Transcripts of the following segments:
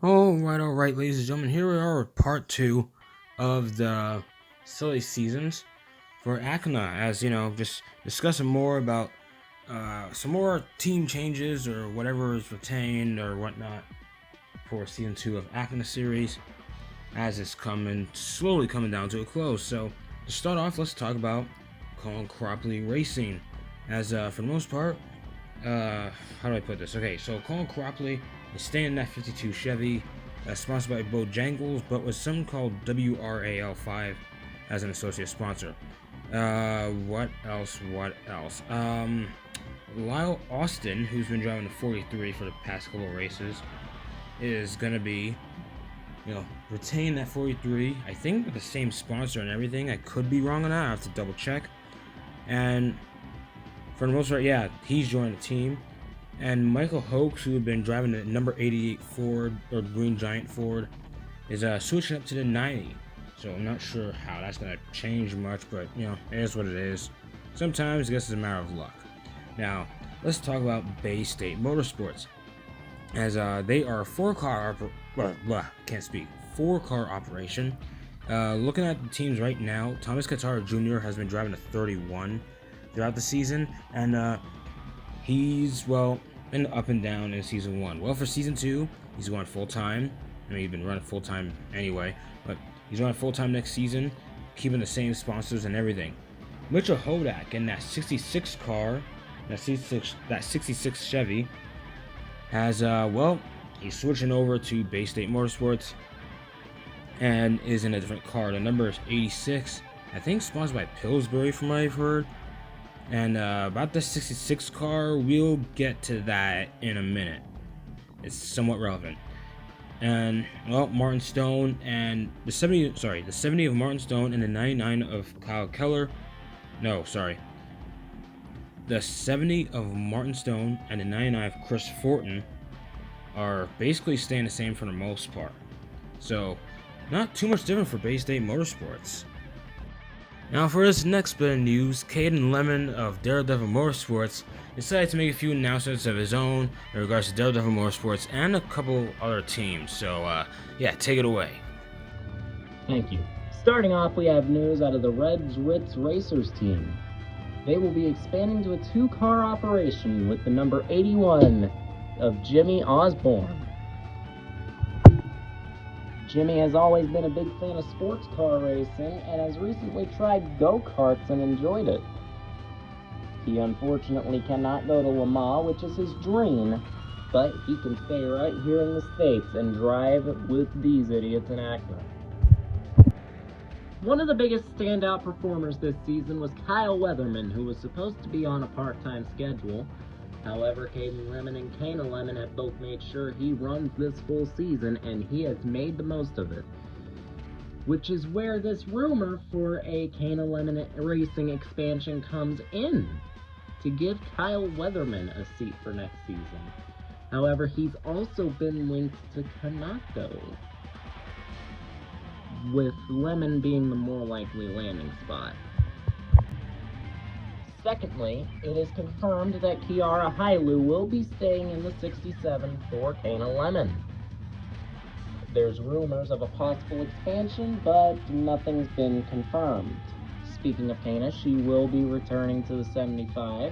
All right, ladies and gentlemen. Here we are with part two of the silly seasons for ACNA. As you know, just discussing more about some more team changes or whatever is retained or whatnot for season two of ACNA series, as it's slowly coming down to a close. So to start off, let's talk about Colin Cropley Racing. As for the most part, how do I put this? Okay, so Colin Cropley is staying in that 52 Chevy, sponsored by Bojangles, but with something called WRAL5 as an associate sponsor. What else? Lyle Austin, who's been driving the 43 for the past couple of races, is gonna be, retain that 43. I think with the same sponsor and everything. I could be wrong on that. I have to double check. And for the most part, yeah, he's joined the team. And Michael Hoax, who had been driving the number 88 Ford, or Green Giant Ford, is switching up to the 90. So I'm not sure how that's going to change much, but, it is what it is. Sometimes I guess it's a matter of luck. Now, let's talk about Bay State Motorsports. As they are a four-car operation. Looking at the teams right now, Thomas Katara Jr. has been driving a 31 throughout the season, and he's been up and down in season one. Well, for season two, he's going full time. I mean, he's been running full time anyway, but he's running full time next season, keeping the same sponsors and everything. Mitchell Hodak in that 66 car, that 66 Chevy, has he's switching over to Bay State Motorsports and is in a different car. The number is 86. I think sponsored by Pillsbury, from what I've heard. And about the 66 car, we'll get to that in a minute. It's somewhat relevant. And Martin Stone and the 70 of Martin Stone and the 99 of Kyle Keller. No, sorry. The 70 of Martin Stone and the 99 of Chris Fortin are basically staying the same for the most part. So, not too much different for Bay State Motorsports. Now for this next bit of news, Caden Lemon of Daredevil Motorsports decided to make a few announcements of his own in regards to Daredevil Motorsports and a couple other teams. So take it away. Thank you. Starting off, we have news out of the Reds Ritz Racers team. They will be expanding to a two-car operation with the number 81 of Jimmy Osborne. Jimmy has always been a big fan of sports car racing and has recently tried go-karts and enjoyed it. He unfortunately cannot go to Le Mans, which is his dream, but he can stay right here in the States and drive with these idiots in ACNA. One of the biggest standout performers this season was Kyle Weatherman, who was supposed to be on a part-time schedule. However, Caden Lemon and Kana Lemon have both made sure he runs this full season, and he has made the most of it. Which is where this rumor for a Kana Lemon Racing expansion comes in, to give Kyle Weatherman a seat for next season. However, he's also been linked to Kanako, with Lemon being the more likely landing spot. Secondly, it is confirmed that Kiara Hailu will be staying in the 67 for Kana Lemon. There's rumors of a possible expansion, but nothing's been confirmed. Speaking of Kana, she will be returning to the 75.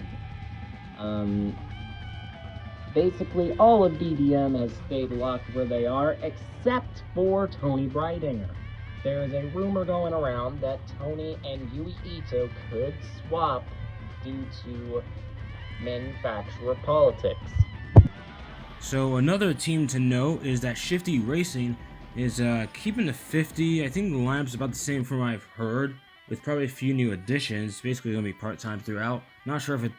Basically, all of DDM has stayed locked where they are, except for Tony Breidinger. There is a rumor going around that Tony and Yui Ito could swap due to manufacturer politics. So another team to note is that Shifty Racing is keeping the 50. I think the lineup's about the same from what I've heard, with probably a few new additions. Basically going to be part-time throughout. Not sure if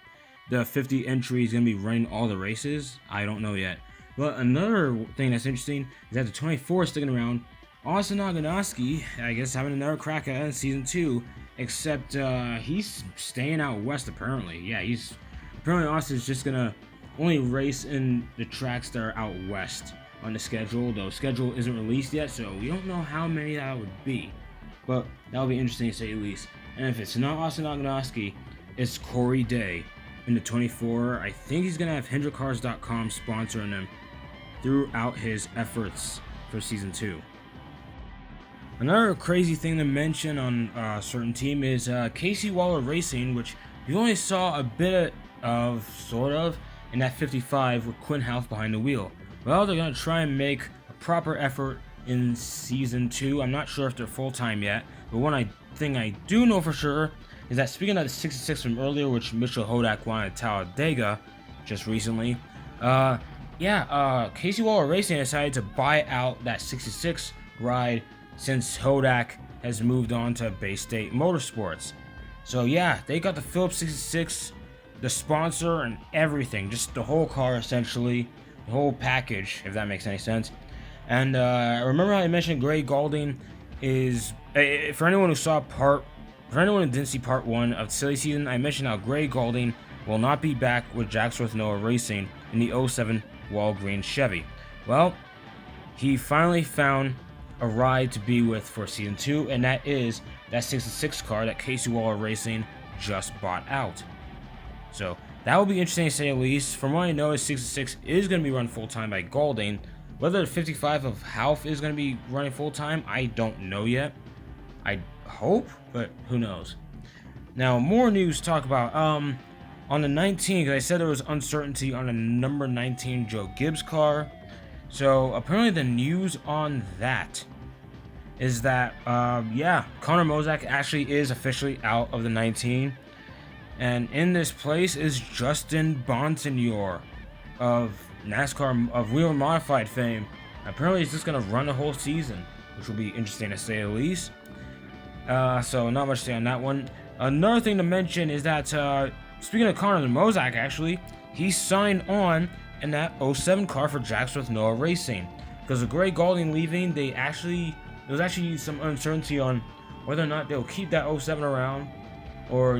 the 50 entry is going to be running all the races. I don't know yet. But another thing that's interesting is that the 24 is sticking around. Austin Aganoski, I guess, having another crack at it in season 2, except he's staying out west apparently. Yeah, apparently Austin's just gonna only race in the tracks that are out west on the schedule. The schedule isn't released yet, so we don't know how many that would be. But that'll be interesting to say the least. And if it's not Austin Aganoski, it's Corey Day in the 24. I think he's gonna have HendrickCars.com sponsoring him. throughout his efforts for season 2. Another crazy thing to mention on a certain team is Casey Waller Racing, which you only saw a bit of, sort of, in that 55 with Quinn Houff behind the wheel. Well, they're going to try and make a proper effort in season 2. I'm not sure if they're full-time yet, but one thing I do know for sure is that, speaking of the 66 from earlier, which Mitchell Hodak won at Talladega just recently, Casey Waller Racing decided to buy out that 66 ride since Hodak has moved on to Bay State Motorsports. So yeah, they got the Phillips 66, the sponsor, and everything, just the whole car essentially, the whole package, if that makes any sense. And remember how I mentioned Gray Gaulding is, for anyone who didn't see part 1 of the silly season, I mentioned how Gray Gaulding will not be back with Jacksworth Noah Racing in the 07 Walgreens Chevy. Well, he finally found a ride to be with for season 2, and that is that 66 car that Casey Waller Racing just bought out. So that will be interesting to say the least. From what I know, 66 is going to be run full-time by Gaulding. Whether the 55 of Houff is going to be running full-time, I don't know yet. I hope, but who knows. Now, more news to talk about. On the 19th, I said there was uncertainty on the number 19 Joe Gibbs car. So apparently the news on that is that, Connor Mozak actually is officially out of the 19. And in this place is Justin Bonsignor of NASCAR, of Wheel Modified fame. Apparently he's just going to run the whole season, which will be interesting to say the least. So not much to say on that one. Another thing to mention is that, speaking of Connor Mozak, actually, he signed on in that 07 car for Jacksworth Noah Racing. Because of Gray Gaulding leaving, there was actually some uncertainty on whether or not they'll keep that 07 around, or,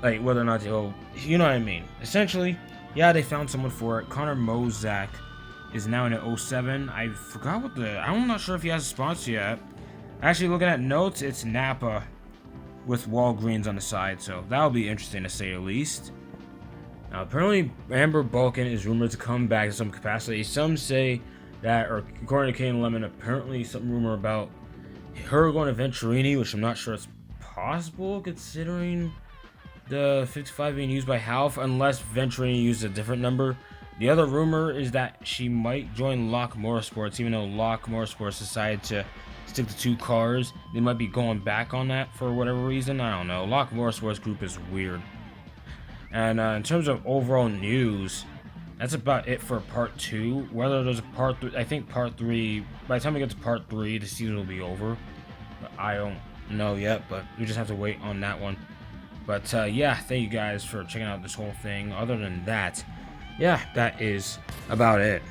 whether or not they'll, you know what I mean. Essentially, yeah, they found someone for it. Connor Mozak is now in an 07. I forgot I'm not sure if he has a sponsor yet. Actually, looking at notes, it's Napa with Walgreens on the side, so that'll be interesting to say the least. Now, apparently, Amber Balkan is rumored to come back in some capacity. Some say that, or according to Kane Lemon, apparently some rumor about her going to Venturini, which I'm not sure it's possible considering the 55 being used by Houff, unless Venturini used a different number. The other rumor is that she might join Lock Motorsports, even though Lock Motorsports decided to stick to 2 cars. They might be going back on that for whatever reason. I don't know. Lock Motorsports group is weird. And in terms of overall news, that's about it for part 2. Whether there's a part 3, I think part 3, by the time we get to part 3, the season will be over. But I don't know yet, but we just have to wait on that one. But thank you guys for checking out this whole thing. Other than that, that is about it.